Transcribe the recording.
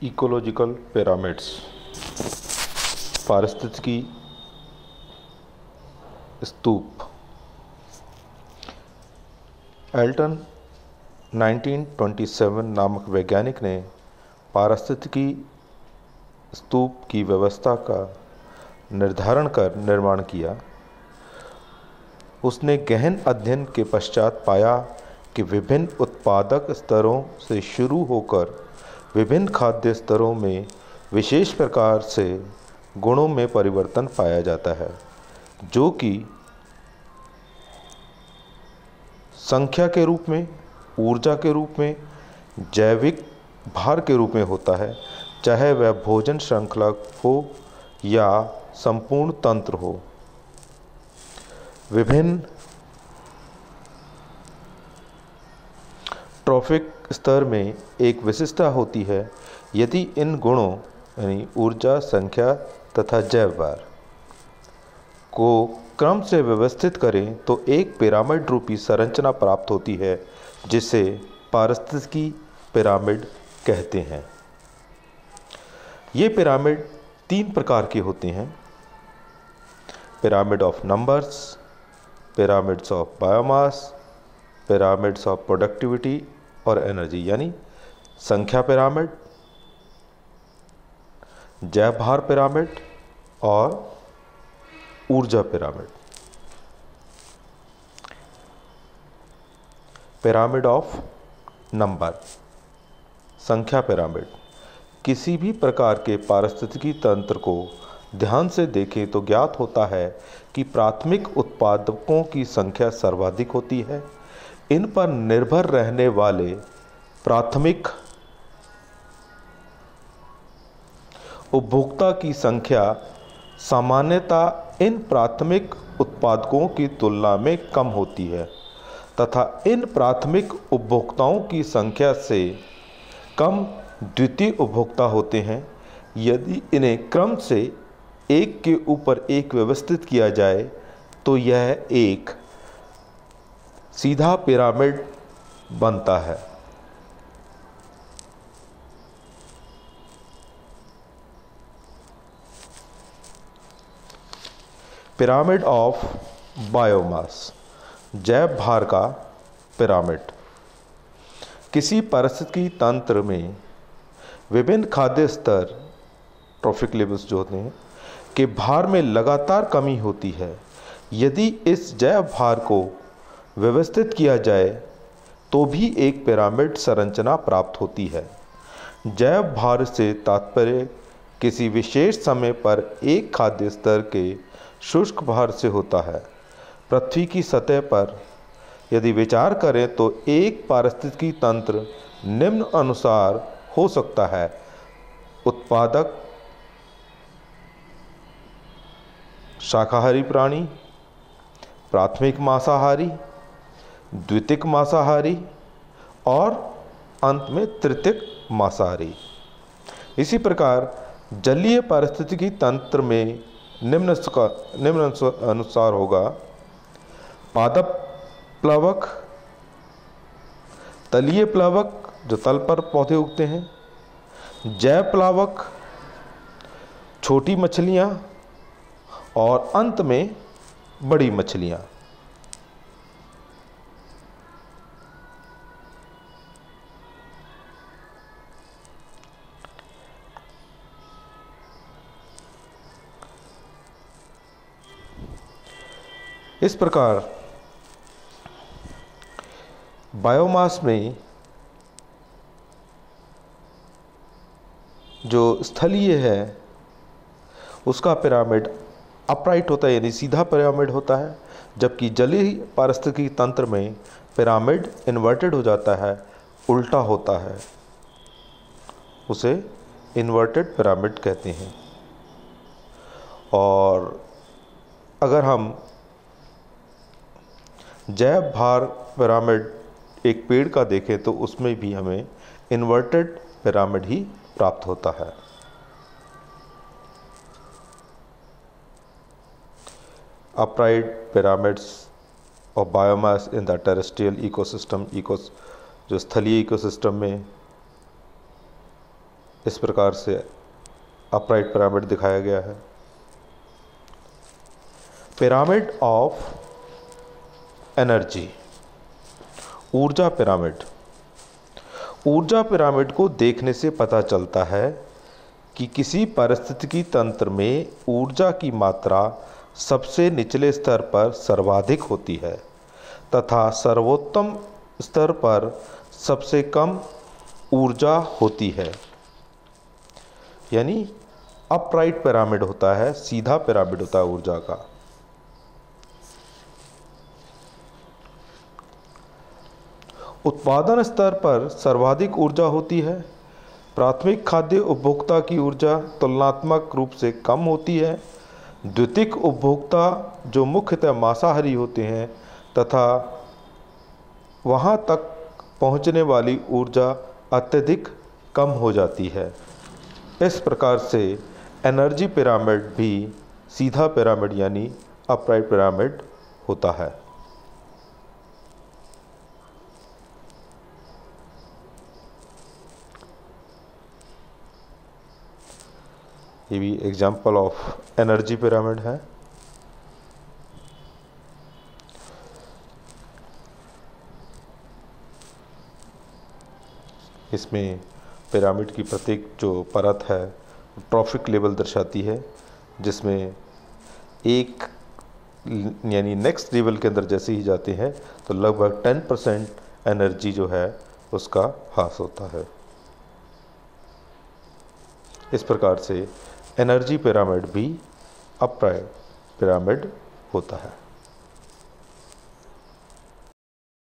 Ecological pyramids, पारिस्थितिकी स्तूप। Elton 1927 नामक वैज्ञानिक ने पारिस्थितिकी स्तूप की व्यवस्था का निर्धारण कर निर्माण किया। उसने गहन अध्ययन के पश्चात पाया कि विभिन्न उत्पादक स्तरों से शुरू होकर विभिन्न खाद्य स्तरों में विशेष प्रकार से गुणों में परिवर्तन पाया जाता है, जो कि संख्या के रूप में, ऊर्जा के रूप में, जैविक भार के रूप में होता है, चाहे वह भोजन श्रृंखला हो या संपूर्ण तंत्र हो। विभिन्न ट्रॉफिक स्तर में एक विशिष्टता होती है यदि इन गुणों यानी ऊर्जा, संख्या तथा जैव भार को क्रम से व्यवस्थित करें तो एक पिरामिड रूपी संरचना प्राप्त होती है, जिसे पारिस्थितिकी पिरामिड कहते हैं। ये पिरामिड 3 प्रकार के होते हैं: pyramid of numbers, pyramids of biomass, pyramids of productivity और एनर्जी, यानी संख्या पिरामिड, जैव भार पिरामिड और ऊर्जा पिरामिड। पिरामिड ऑफ नंबर, संख्या पिरामिड। किसी भी प्रकार के पारिस्थितिकी तंत्र को ध्यान से देखें तो ज्ञात होता है कि प्राथमिक उत्पादकों की संख्या सर्वाधिक होती है। इन पर निर्भर रहने वाले प्राथमिक उपभोक्ता की संख्या सामान्यतः इन प्राथमिक उत्पादकों की तुलना में कम होती है तथा इन प्राथमिक उपभोक्ताओं की संख्या से कम द्वितीय उपभोक्ता होते हैं। यदि इन्हें क्रम से एक के ऊपर एक व्यवस्थित किया जाए तो यह एक सीधा पिरामिड बनता है। पिरामिड ऑफ बायोमास, जैव भार का पिरामिड। किसी पारिस्थितिकी तंत्र में विभिन्न खाद्य स्तर, ट्रॉफिक लेवल्स जो होते हैं, के भार में लगातार कमी होती है। यदि इस जैव भार को व्यवस्थित किया जाए तो भी एक पिरामिड संरचना प्राप्त होती है। जैव भार से तात्पर्य किसी विशेष समय पर एक खाद्य स्तर के शुष्क भार से होता है। पृथ्वी की सतह पर यदि विचार करें तो एक पारिस्थितिकी तंत्र निम्न अनुसार हो सकता है: उत्पादक शाकाहारी प्राणी, प्राथमिक मांसाहारी, द्वितीयक मांसाहारी और अंत में तृतीयक मांसाहारी। इसी प्रकार जलीय पारिस्थितिकी तंत्र में निम्न अनुसार होगा: पादप प्लवक, तलीय प्लवक जो तल पर पौधे उगते हैं, जैव प्लावक, छोटी मछलियां और अंत में बड़ी मछलियां। इस प्रकार बायोमास में जो स्थलीय है उसका पिरामिड अपराइट होता है, यानी सीधा पिरामिड होता है, जबकि जलीय पारिस्थितिकी तंत्र में पिरामिड इन्वर्टेड हो जाता है, उल्टा होता है। उसे इन्वर्टेड पिरामिड कहते हैं। और अगर हम जैव भार पिरामिड एक पेड़ का देखें तो उसमें भी हमें इन्वर्टेड पिरामिड ही प्राप्त होता है। upright pyramids of biomass in the terrestrial ecosystem, जो स्थलीय इकोसिस्टम में इस प्रकार से अपराइट पिरामिड दिखाया गया है। पिरामिड ऑफ एनर्जी, ऊर्जा पिरामिड। ऊर्जा पिरामिड को देखने से पता चलता है कि किसी पारिस्थितिकी तंत्र में ऊर्जा की मात्रा सबसे निचले स्तर पर सर्वाधिक होती है तथा सर्वोत्तम स्तर पर सबसे कम ऊर्जा होती है। यानी अपराइट पिरामिड होता है, सीधा पिरामिड होता है ऊर्जा का। उत्पादन स्तर पर सर्वाधिक ऊर्जा होती है। प्राथमिक खाद्य उपभोक्ता की ऊर्जा तुलनात्मक रूप से कम होती है। द्वितीयक उपभोक्ता जो मुख्यतः मांसाहारी होते हैं तथा वहाँ तक पहुँचने वाली ऊर्जा अत्यधिक कम हो जाती है। इस प्रकार से एनर्जी पिरामिड भी सीधा पिरामिड यानी अपराइट पिरामिड होता है। ये भी एग्जाम्पल ऑफ एनर्जी पिरामिड है। इसमें पिरामिड की प्रत्येक जो परत है ट्रॉफिक लेवल दर्शाती है, जिसमें एक यानी नेक्स्ट लेवल के अंदर जैसे ही जाते हैं तो लगभग 10% एनर्जी जो है उसका ह्रास होता है। इस प्रकार से एनर्जी पिरामिड भी अपराइट पिरामिड होता है।